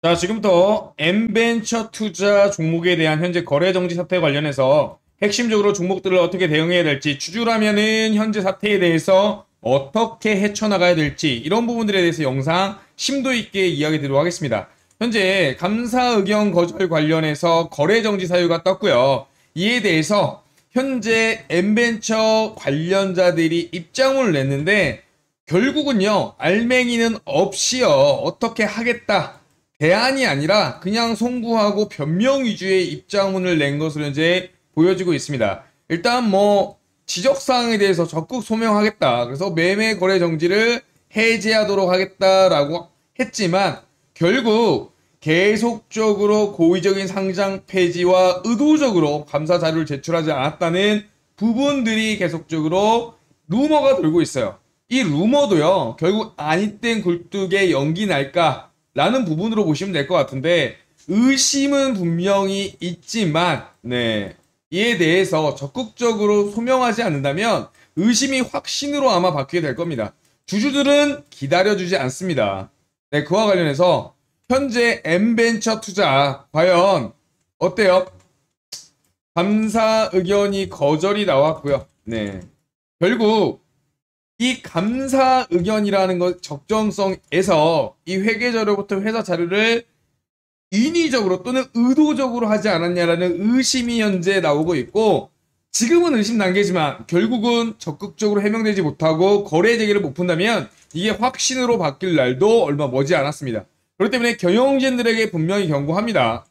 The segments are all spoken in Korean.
자, 지금부터 M벤처 투자 종목에 대한 현재 거래 정지 사태 관련해서 핵심적으로 종목들을 어떻게 대응해야 될지, 주주라면은 현재 사태에 대해서 어떻게 헤쳐나가야 될지, 이런 부분들에 대해서 영상 심도 있게 이야기 드리도록 하겠습니다. 현재 감사 의견 거절 관련해서 거래 정지 사유가 떴고요. 이에 대해서 현재 M벤처 관련자들이 입장문을 냈는데, 결국은요, 알맹이는 없이요, 어떻게 하겠다, 대안이 아니라 그냥 송구하고 변명 위주의 입장문을 낸 것으로 현재 보여지고 있습니다. 일단 지적사항에 대해서 적극 소명하겠다. 그래서 매매 거래 정지를 해제하도록 하겠다라고 했지만, 결국 계속적으로 고의적인 상장 폐지와 의도적으로 감사 자료를 제출하지 않았다는 부분들이 계속적으로 루머가 돌고 있어요. 이 루머도요, 결국 아니땐 굴뚝에 연기 날까 라는 부분으로 보시면 될 것 같은데, 의심은 분명히 있지만, 이에 대해서 적극적으로 소명하지 않는다면 의심이 확신으로 아마 바뀌게 될 겁니다. 주주들은 기다려주지 않습니다. 그와 관련해서 현재 M벤처 투자 과연 어때요? 감사 의견이 거절이 나왔고요. 결국 이 감사 의견이라는 것 적정성에서 이 회계 자료부터 회사 자료를 인위적으로 또는 의도적으로 하지 않았냐라는 의심이 현재 나오고 있고, 지금은 의심 단계지만 결국은 적극적으로 해명되지 못하고 거래 재개를 못 푼다면 이게 확신으로 바뀔 날도 얼마 머지 않았습니다. 그렇기 때문에 경영진들에게 분명히 경고합니다.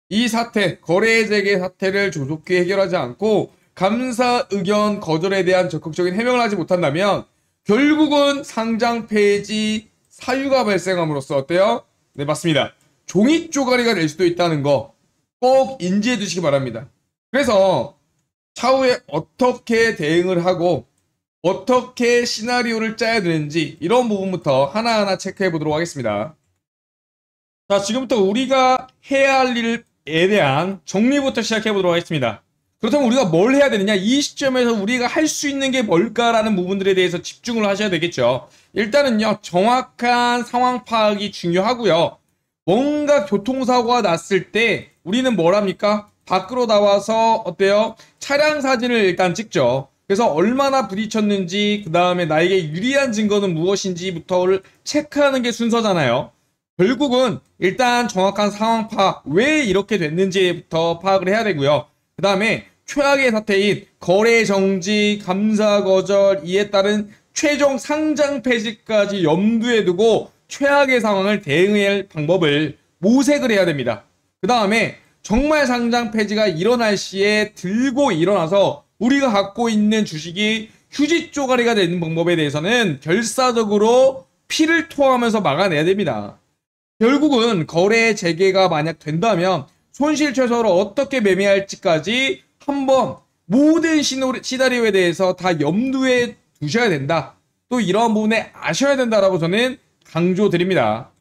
이 사태, 거래 재개 사태를 조속히 해결하지 않고 감사 의견 거절에 대한 적극적인 해명을 하지 못한다면 결국은 상장 폐지 사유가 발생함으로써 어때요? 네, 맞습니다. 종이 쪼가리가 될 수도 있다는 거 꼭 인지해 두시기 바랍니다. 그래서 차후에 어떻게 대응을 하고 어떻게 시나리오를 짜야 되는지 이런 부분부터 하나하나 체크해 보도록 하겠습니다. 자, 지금부터 우리가 해야 할 일에 대한 정리부터 시작해 보도록 하겠습니다. 그렇다면 우리가 뭘 해야 되느냐? 이 시점에서 우리가 할 수 있는 게 뭘까라는 부분들에 대해서 집중을 하셔야 되겠죠. 일단은요, 정확한 상황 파악이 중요하고요. 뭔가 교통사고가 났을 때 우리는 뭘 합니까? 밖으로 나와서 어때요? 차량 사진을 일단 찍죠. 그래서 얼마나 부딪혔는지, 그 다음에 나에게 유리한 증거는 무엇인지부터를 체크하는 게 순서잖아요. 결국은 일단 정확한 상황 파악, 왜 이렇게 됐는지부터 파악을 해야 되고요. 그 다음에 최악의 사태인 거래 정지, 감사 거절, 이에 따른 최종 상장 폐지까지 염두에 두고 최악의 상황을 대응할 방법을 모색을 해야 됩니다. 그 다음에 정말 상장 폐지가 일어날 시에 들고 일어나서 우리가 갖고 있는 주식이 휴지 쪼가리가 되는 방법에 대해서는 결사적으로 피를 토하면서 막아내야 됩니다. 결국은 거래 재개가 만약 된다면 손실 최소로 어떻게 매매할지까지 한번 모든 시나리오에 대해서 다 염두에 두셔야 된다. 또 이러한 부분에 아셔야 된다라고 저는 강조드립니다.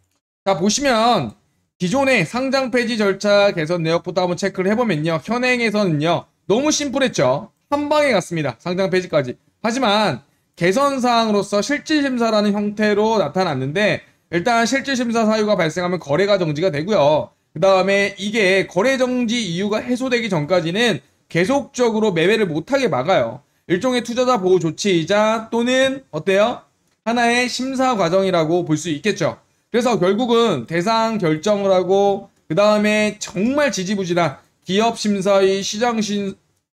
자, 보시면 기존의 상장 폐지 절차 개선 내역부터 한번 체크를 해보면요. 현행에서는요. 너무 심플했죠. 한 방에 갔습니다. 상장 폐지까지. 하지만 개선사항으로서 실질심사라는 형태로 나타났는데, 일단 실질심사 사유가 발생하면 거래가 정지가 되고요. 그 다음에 이게 거래 정지 이유가 해소되기 전까지는 계속적으로 매매를 못하게 막아요. 일종의 투자자 보호 조치이자 또는 어때요? 하나의 심사 과정이라고 볼 수 있겠죠. 그래서 결국은 대상 결정을 하고 그 다음에 정말 지지부진한 기업 심사위, 시장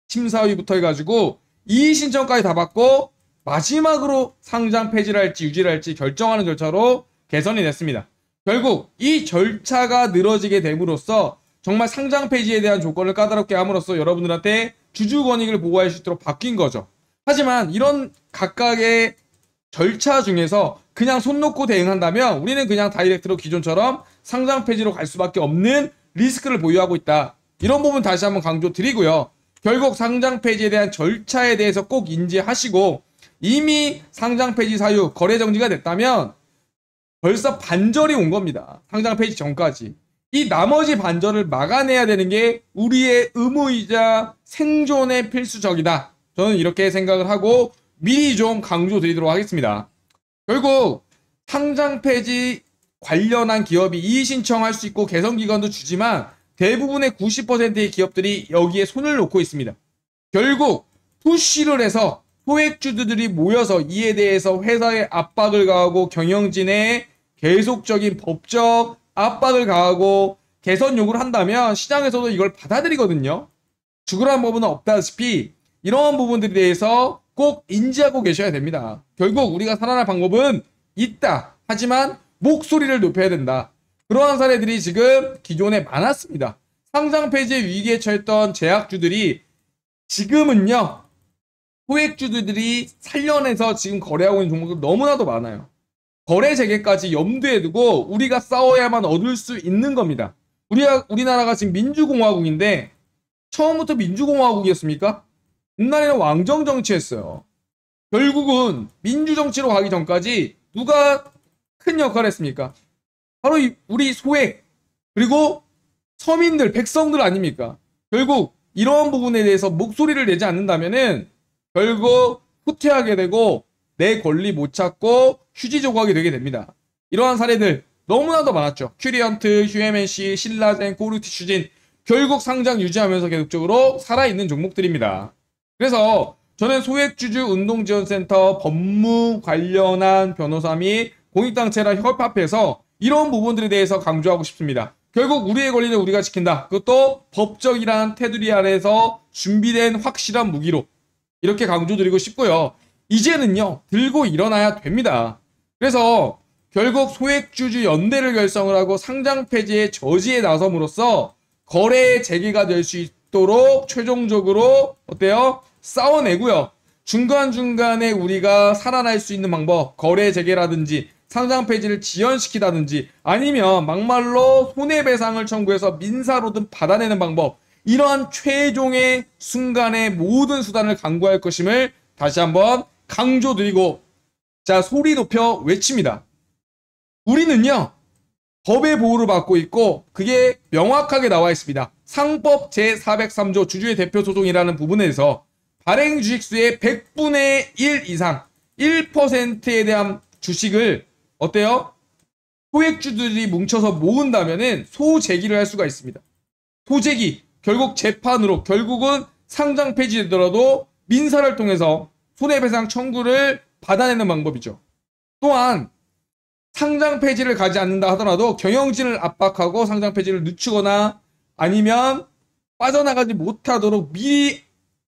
심사위부터 해가지고 이의 신청까지 다 받고 마지막으로 상장 폐지를 할지 유지를 할지 결정하는 절차로 개선이 됐습니다. 결국 이 절차가 늘어지게 됨으로써 정말 상장 폐지에 대한 조건을 까다롭게 함으로써 여러분들한테 주주 권익을 보호할 수 있도록 바뀐 거죠. 하지만 이런 각각의 절차 중에서 그냥 손 놓고 대응한다면 우리는 그냥 다이렉트로 기존처럼 상장 폐지로 갈 수밖에 없는 리스크를 보유하고 있다. 이런 부분 다시 한번 강조 드리고요. 결국 상장 폐지에 대한 절차에 대해서 꼭 인지하시고, 이미 상장 폐지 사유, 거래 정지가 됐다면 벌써 반절이 온 겁니다. 상장 폐지 전까지. 이 나머지 반절을 막아내야 되는 게 우리의 의무이자 생존의 필수적이다. 저는 이렇게 생각을 하고 미리 좀 강조드리도록 하겠습니다. 결국 상장 폐지 관련한 기업이 이의 신청할 수 있고 개선기간도 주지만 대부분의 90%의 기업들이 여기에 손을 놓고 있습니다. 결국 푸시를 해서 소액주주들이 모여서 이에 대해서 회사에 압박을 가하고 경영진에 계속적인 법적 압박을 가하고 개선 요구를 한다면 시장에서도 이걸 받아들이거든요. 죽으라는 법은 없다시피 이러한 부분들에 대해서 꼭 인지하고 계셔야 됩니다. 결국 우리가 살아날 방법은 있다. 하지만 목소리를 높여야 된다. 그러한 사례들이 지금 기존에 많았습니다. 상장 폐지 위기에 처했던 제약주들이 지금은요. 소액주들이 살려내서 지금 거래하고 있는 종목들 너무나도 많아요. 거래 재개까지 염두에 두고 우리가 싸워야만 얻을 수 있는 겁니다. 우리나라가 지금 민주공화국인데 처음부터 민주공화국이었습니까? 옛날에는 왕정정치였어요. 결국은 민주정치로 가기 전까지 누가 큰 역할을 했습니까? 바로 우리 소액 그리고 서민들, 백성들 아닙니까? 결국 이러한 부분에 대해서 목소리를 내지 않는다면은 결국 후퇴하게 되고 내 권리 못 찾고 휴지 조각이 되게 됩니다. 이러한 사례들 너무나도 많았죠. 큐리언트, 휴엠NC, 신라젠, 코르티슈진 결국 상장 유지하면서 계속적으로 살아있는 종목들입니다. 그래서 저는 소액주주 운동지원센터 법무 관련한 변호사 및 공익단체랑 협합해서 이런 부분들에 대해서 강조하고 싶습니다. 결국 우리의 권리는 우리가 지킨다. 그것도 법적이란 테두리 아래에서 준비된 확실한 무기로 이렇게 강조드리고 싶고요. 이제는요. 들고 일어나야 됩니다. 그래서 결국 소액주주 연대를 결성을 하고 상장 폐지의 저지에 나섬으로써 거래 재개가 될 수 있도록 최종적으로 어때요? 싸워내고요. 중간중간에 우리가 살아날 수 있는 방법, 거래 재개라든지 상장 폐지를 지연시키다든지 아니면 막말로 손해배상을 청구해서 민사로든 받아내는 방법, 이러한 최종의 순간의 모든 수단을 강구할 것임을 다시 한번 강조드리고 자 소리 높여 외칩니다. 우리는요 법의 보호를 받고 있고 그게 명확하게 나와 있습니다. 상법 제403조 주주의 대표 소송이라는 부분에서 발행 주식수의 100분의 1 이상 1%에 대한 주식을 어때요? 소액주들이 뭉쳐서 모은다면은 소재기를 할 수가 있습니다. 소재기 결국 재판으로 결국은 상장 폐지되더라도 민사를 통해서 손해배상 청구를 받아내는 방법이죠. 또한 상장 폐지를 가지 않는다 하더라도 경영진을 압박하고 상장 폐지를 늦추거나 아니면 빠져나가지 못하도록 미리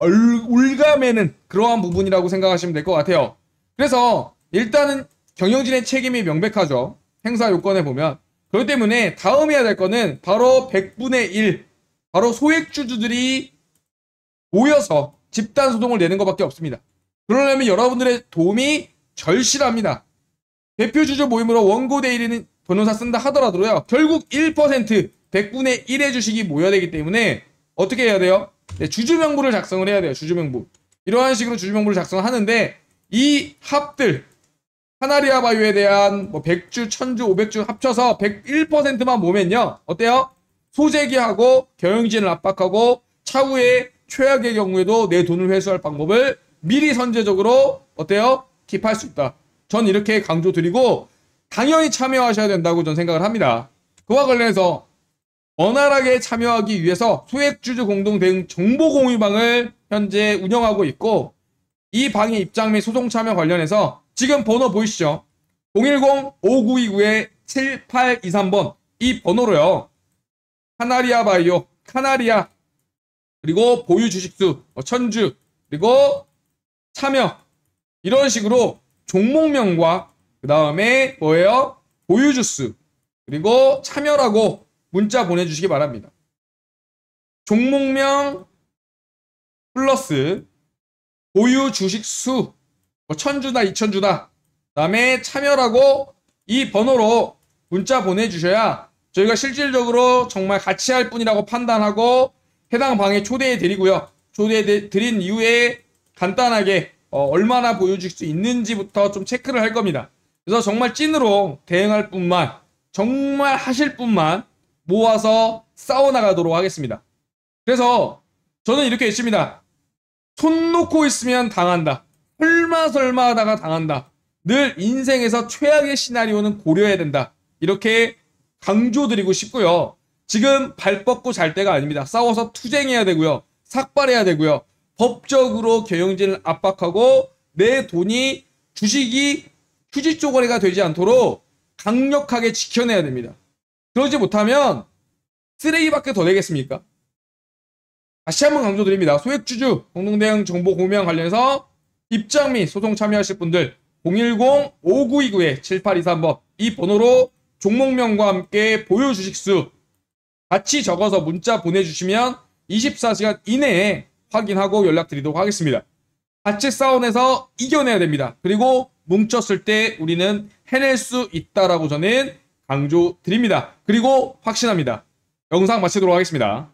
올가매는 그러한 부분이라고 생각하시면 될 것 같아요. 그래서 일단은 경영진의 책임이 명백하죠. 행사 요건에 보면. 그렇기 때문에 다음 해야 될 거는 바로 100분의 1 바로 소액주주들이 모여서 집단소송을 내는 것밖에 없습니다. 그러려면 여러분들의 도움이 절실합니다. 대표주주 모임으로 원고 대리인 변호사 쓴다 하더라도요. 결국 1% 100분의 1의 주식이 모여야 되기 때문에 어떻게 해야 돼요? 네, 주주명부를 작성을 해야 돼요. 주주명부. 이러한 식으로 주주명부를 작성하는데 이 합들 카나리아 바이오에 대한 뭐 100주, 1000주, 500주 합쳐서 101%만 모으면요. 어때요? 소재기하고 경영진을 압박하고 차후에 최악의 경우에도 내 돈을 회수할 방법을 미리 선제적으로 어때요? 킵할 수 있다. 전 이렇게 강조드리고 당연히 참여하셔야 된다고 전 생각을 합니다. 그와 관련해서 원활하게 참여하기 위해서 소액주주 공동 대응 정보 공유방을 현재 운영하고 있고 이 방의 입장 및 소송 참여 관련해서 지금 번호 보이시죠? 010-5929-7823번 이 번호로요. 카나리아 바이오, 카나리아 그리고 보유 주식수 1000주 그리고 참여 이런 식으로 종목명과 그 다음에 뭐예요? 보유 주수 그리고 참여라고 문자 보내주시기 바랍니다. 종목명 플러스 보유 주식수 1000주다 2000주다 그 다음에 참여라고 이 번호로 문자 보내주셔야 저희가 실질적으로 정말 같이 할 분이라고 판단하고 해당 방에 초대해 드리고요. 초대해 드린 이후에 간단하게 얼마나 보여줄 수 있는지부터 좀 체크를 할 겁니다. 그래서 정말 찐으로 대응할 뿐만 정말 하실 분만 모아서 싸워나가도록 하겠습니다. 그래서 저는 이렇게 했습니다. 손 놓고 있으면 당한다. 설마 하다가 당한다. 늘 인생에서 최악의 시나리오는 고려해야 된다. 이렇게 강조드리고 싶고요. 지금 발 뻗고 잘 때가 아닙니다. 싸워서 투쟁해야 되고요. 삭발해야 되고요. 법적으로 경영진을 압박하고 내 돈이 주식이 휴지 쪼가리가 되지 않도록 강력하게 지켜내야 됩니다. 그러지 못하면 쓰레기밖에 더 되겠습니까? 다시 한번 강조드립니다. 소액주주 공동대응 정보 공유와 관련해서 입장 및 소송 참여하실 분들 010-5929-7823번 이 번호로 종목명과 함께 보유 주식수 같이 적어서 문자 보내주시면 24시간 이내에 확인하고 연락드리도록 하겠습니다. 같이 싸움에서 이겨내야 됩니다. 그리고 뭉쳤을 때 우리는 해낼 수 있다라고 저는 강조드립니다. 그리고 확신합니다. 영상 마치도록 하겠습니다.